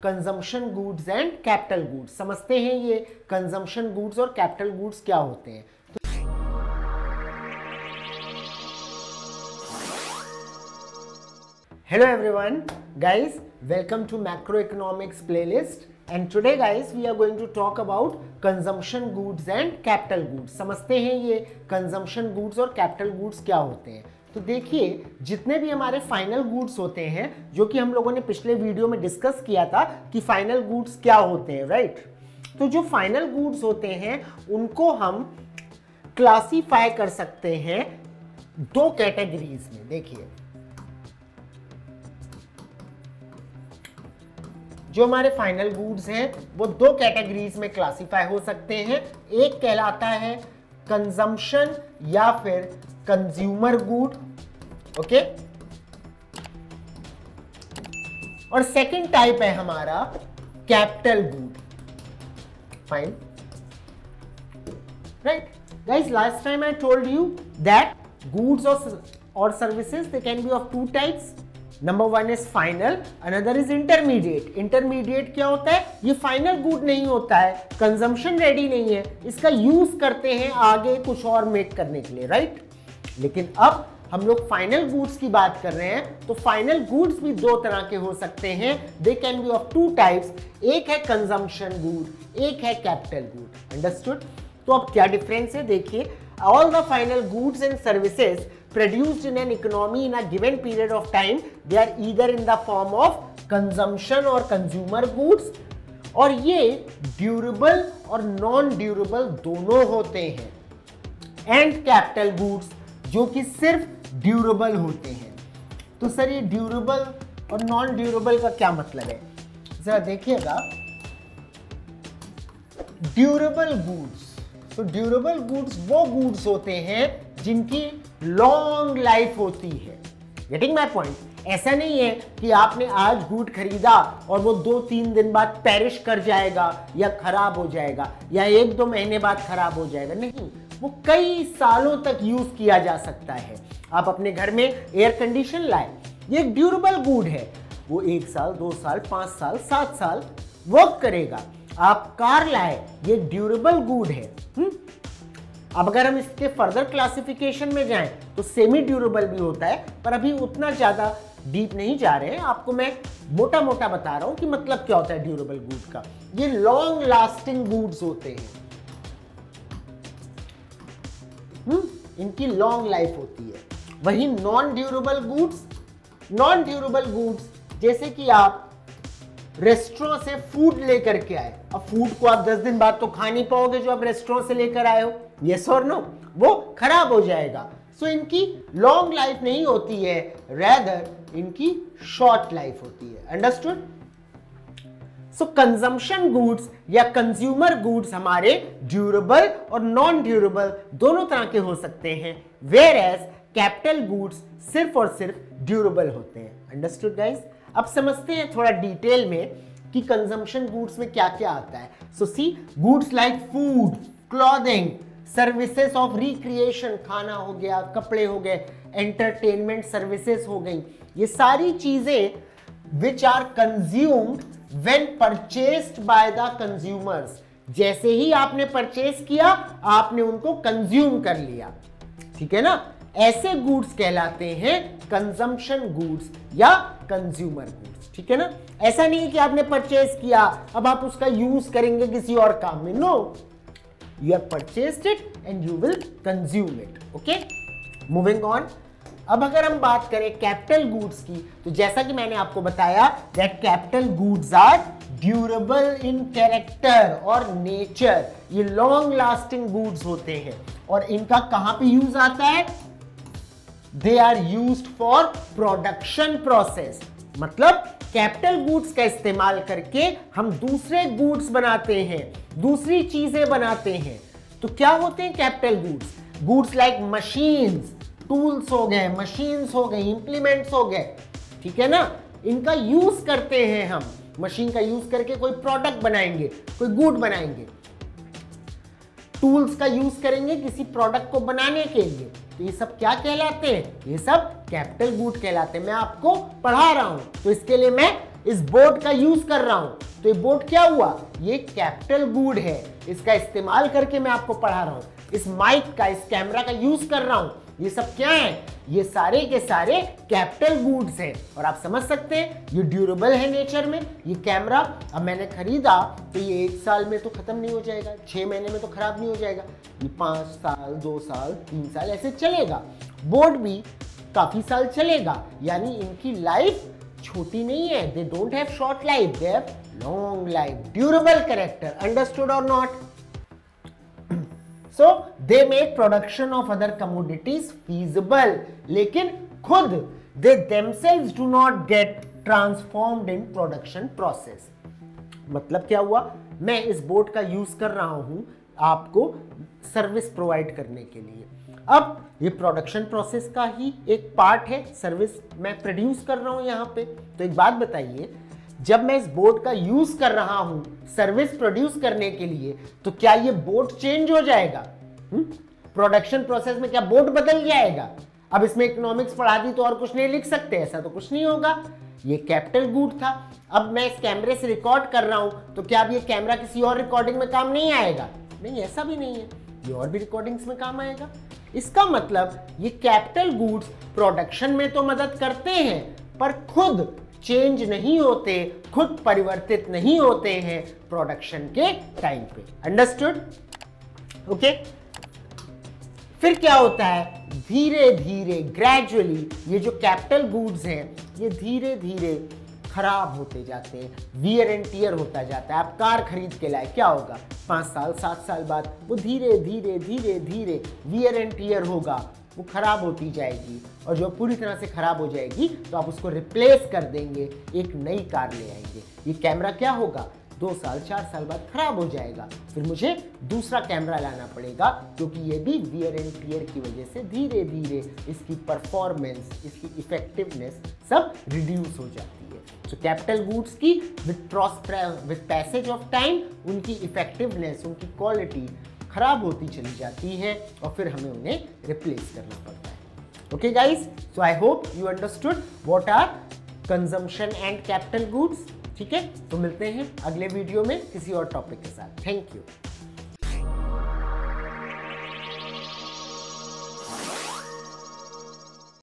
Consumption goods and capital goods. समझते हैं ये कंजम्पशन गुड्स और कैपिटल गुड्स क्या होते हैं। Hello everyone, guys, welcome to macroeconomics playlist and today guys we are going to talk about consumption goods and capital goods। समझते हैं ये consumption goods और capital goods क्या होते हैं। तो देखिए जितने भी हमारे फाइनल गुड्स होते हैं जो कि हम लोगों ने पिछले वीडियो में डिस्कस किया था कि फाइनल गुड्स क्या होते हैं, राइट। तो जो फाइनल गुड्स होते हैं उनको हम क्लासीफाई कर सकते हैं दो कैटेगरीज में। देखिए जो हमारे फाइनल गुड्स हैं वो दो कैटेगरीज में क्लासीफाई हो सकते हैं। एक कहलाता है कंजम्पशन या फिर कंज्यूमर गुड, ओके, और सेकंड टाइप है हमारा capital good. Fine, right guys, last time I told you that goods और services they can be of two types. Number one is final, another is intermediate. Intermediate क्या होता है? ये final good नहीं होता है, कंजम्पशन रेडी नहीं है, इसका यूज करते हैं आगे कुछ और मेक करने के लिए, राइट। लेकिन अब हम लोग फाइनल गुड्स की बात कर रहे हैं। तो फाइनल गुड्स भी दो तरह के हो सकते हैं, दे can be of two types. एक है कंजम्पशन गुड, एक है कैपिटल गुड। अंडरस्टूड? तो अब क्या डिफरेंस है देखिए। All the final goods and services produced in an economy in a given period of time, they are either in the form of consumption और consumer goods, और ये ड्यूरेबल और non durable दोनों होते हैं। एंड कैपिटल गुड्स जो कि सिर्फ ड्यूरेबल होते हैं। तो सर ये ड्यूरेबल और नॉन ड्यूरेबल का क्या मतलब है? जरा देखिएगा, ड्यूरेबल गुड्स, तो ड्यूरेबल गुड्स वो गुड्स होते हैं जिनकी लॉन्ग लाइफ होती है। Getting my point? ऐसा नहीं है कि आपने आज गुड खरीदा और वो 2-3 दिन बाद पेरिश कर जाएगा या खराब हो जाएगा या 1-2 महीने बाद खराब हो जाएगा, नहीं, वो कई सालों तक यूज किया जा सकता है। आप अपने घर में एयर कंडीशन लाए, ये एक ड्यूरेबल गुड है, वो 1 साल 2 साल 5 साल 7 साल वर्क करेगा। आप कार लाए, ये ड्यूरेबल गुड है। अब अगर हम इसके फर्दर क्लासिफिकेशन में जाएं तो सेमी ड्यूरेबल भी होता है, पर अभी उतना ज्यादा डीप नहीं जा रहे हैं। आपको मैं मोटा मोटा बता रहा हूं कि मतलब क्या होता है ड्यूरेबल गुड का। ये लॉन्ग लास्टिंग गुड्स होते हैं, इनकी लॉन्ग लाइफ होती है। वही नॉन ड्यूरेबल गुड्स जैसे कि आप रेस्टोरेंट से फूड लेकर के आए, अब फूड को आप 10 दिन बाद तो खा नहीं पाओगे जो आप रेस्टोरेंट से लेकर आए हो, यस और नो, वो खराब हो जाएगा। सो इनकी लॉन्ग लाइफ नहीं होती है, रेदर इनकी शॉर्ट लाइफ होती है। अंडरस्टूड? सो कंजम्पशन गुड्स या कंज्यूमर गुड्स हमारे ड्यूरेबल और नॉन ड्यूरेबल दोनों तरह के हो सकते हैं, वेयर एज कैपिटल गुड्स सिर्फ और सिर्फ ड्यूरेबल होते हैं। Understood guys? अब समझते हैं थोड़ा डिटेल में कि कंजम्पशन गुड्स में क्या क्या आता है। So see, goods like food, clothing, services of recreation, खाना हो गया, कपड़े हो गए, एंटरटेनमेंट सर्विसेज हो गई, ये सारी चीजें which are consumed when purchased by the consumers. जैसे ही आपने परचेस किया आपने उनको कंज्यूम कर लिया, ठीक है ना, ऐसे गुड्स कहलाते हैं कंजम्पशन गुड्स या कंज्यूमर गुड्स, ठीक है ना। ऐसा नहीं है कि आपने परचेस किया अब आप उसका यूज करेंगे किसी और काम में, no, you have purchased it and you will consume it, okay? Moving on, अब अगर हम बात करें कैपिटल गुड्स की, तो जैसा कि मैंने आपको बताया that capital goods are durable in character और नेचर, ये लॉन्ग लास्टिंग गुड्स होते हैं और इनका कहां पे यूज आता है? They are used for production process. मतलब कैपिटल गुड्स का इस्तेमाल करके हम दूसरे गुड्स बनाते हैं, दूसरी चीजें बनाते हैं। तो क्या होते हैं capital goods? Goods like machines, tools हो गए, मशीन्स हो गए, इंप्लीमेंट्स हो गए, ठीक है ना, इनका यूज करते हैं हम। मशीन का यूज करके कोई प्रोडक्ट बनाएंगे, कोई गुड बनाएंगे, टूल्स का यूज करेंगे किसी प्रोडक्ट को बनाने के लिए। तो ये सब क्या कहलाते हैं? ये सब कैपिटल गुड कहलाते हैं। मैं आपको पढ़ा रहा हूं तो इसके लिए मैं इस बोर्ड का यूज कर रहा हूं, तो ये बोर्ड क्या हुआ, ये कैपिटल गुड है, इसका इस्तेमाल करके मैं आपको पढ़ा रहा हूं, इस माइक का, इस कैमरा का यूज कर रहा हूं, ये सब क्या है, ये सारे के सारे कैपिटल गुड्स हैं। और आप समझ सकते हैं ये ड्यूरेबल है नेचर में। ये कैमरा अब मैंने खरीदा तो ये 1 साल में तो खत्म नहीं हो जाएगा, 6 महीने में तो खराब नहीं हो जाएगा, ये 5 साल 2 साल 3 साल ऐसे चलेगा। बोर्ड भी काफी साल चलेगा, यानी इनकी लाइफ छोटी नहीं है, they don't have short life, they have long life, durable character, understood और not. So they make production of other commodities feasible, लेकिन खुद they themselves do not get transformed in production process। मतलब क्या हुआ, मैं इस बोर्ड का use कर रहा हूं आपको सर्विस प्रोवाइड करने के लिए। अब ये प्रोडक्शन प्रोसेस का ही एक पार्ट है, सर्विस मैं प्रोड्यूस कर रहा हूं यहां पे। तो एक बात बताइए, जब मैं इस बोर्ड का यूज कर रहा हूं सर्विस प्रोड्यूस करने के लिए, तो क्या ये बोर्ड चेंज हो जाएगा? प्रोडक्शन प्रोसेस में क्या बोर्ड बदल जाएगा? अब इसमें इकोनॉमिक्स पढ़ा दी तो और कुछ नहीं लिख सकते, ऐसा तो कुछ नहीं होगा। ये कैपिटल गुड था, अब मैं इस कैमरे से रिकॉर्ड कर रहा हूं, तो क्या अब ये कैमरा किसी और रिकॉर्डिंग में काम नहीं आएगा? नहीं, ऐसा भी नहीं है, ये और भी रिकॉर्डिंग्स में काम आएगा। इसका मतलब ये कैपिटल गुड्स प्रोडक्शन में तो मदद करते हैं, पर खुद चेंज नहीं होते, खुद परिवर्तित नहीं होते हैं प्रोडक्शन के टाइम पे। अंडरस्टूड? ओके। फिर क्या होता है, धीरे धीरे ग्रेजुअली ये जो कैपिटल गुड्स हैं ये धीरे धीरे खराब होते जाते हैं, वियर एंड टियर होता जाता है। आप कार खरीद के लाए, क्या होगा, 5 साल 7 साल बाद वो धीरे धीरे धीरे धीरे वियर एंड टियर होगा, वो खराब होती जाएगी, और जो पूरी तरह से खराब हो जाएगी तो आप उसको रिप्लेस कर देंगे, एक नई कार ले आएंगे। ये कैमरा क्या होगा, 2 साल 4 साल बाद खराब हो जाएगा, फिर मुझे दूसरा कैमरा लाना पड़ेगा, क्योंकि ये भी वियर एंड टियर की वजह से धीरे धीरे इसकी परफॉर्मेंस, इसकी इफेक्टिवनेस सब रिड्यूस हो जाती है। तो कैपिटल गुड्स की विद पैसेज ऑफ टाइम उनकी इफेक्टिवनेस, उनकी क्वालिटी खराब होती चली जाती है, और फिर हमें उन्हें रिप्लेस करना पड़ता है। Okay guys, so I hope you understood what are consumption and capital goods. ठीक है, तो मिलते हैं अगले वीडियो में किसी और टॉपिक के साथ। Thank you.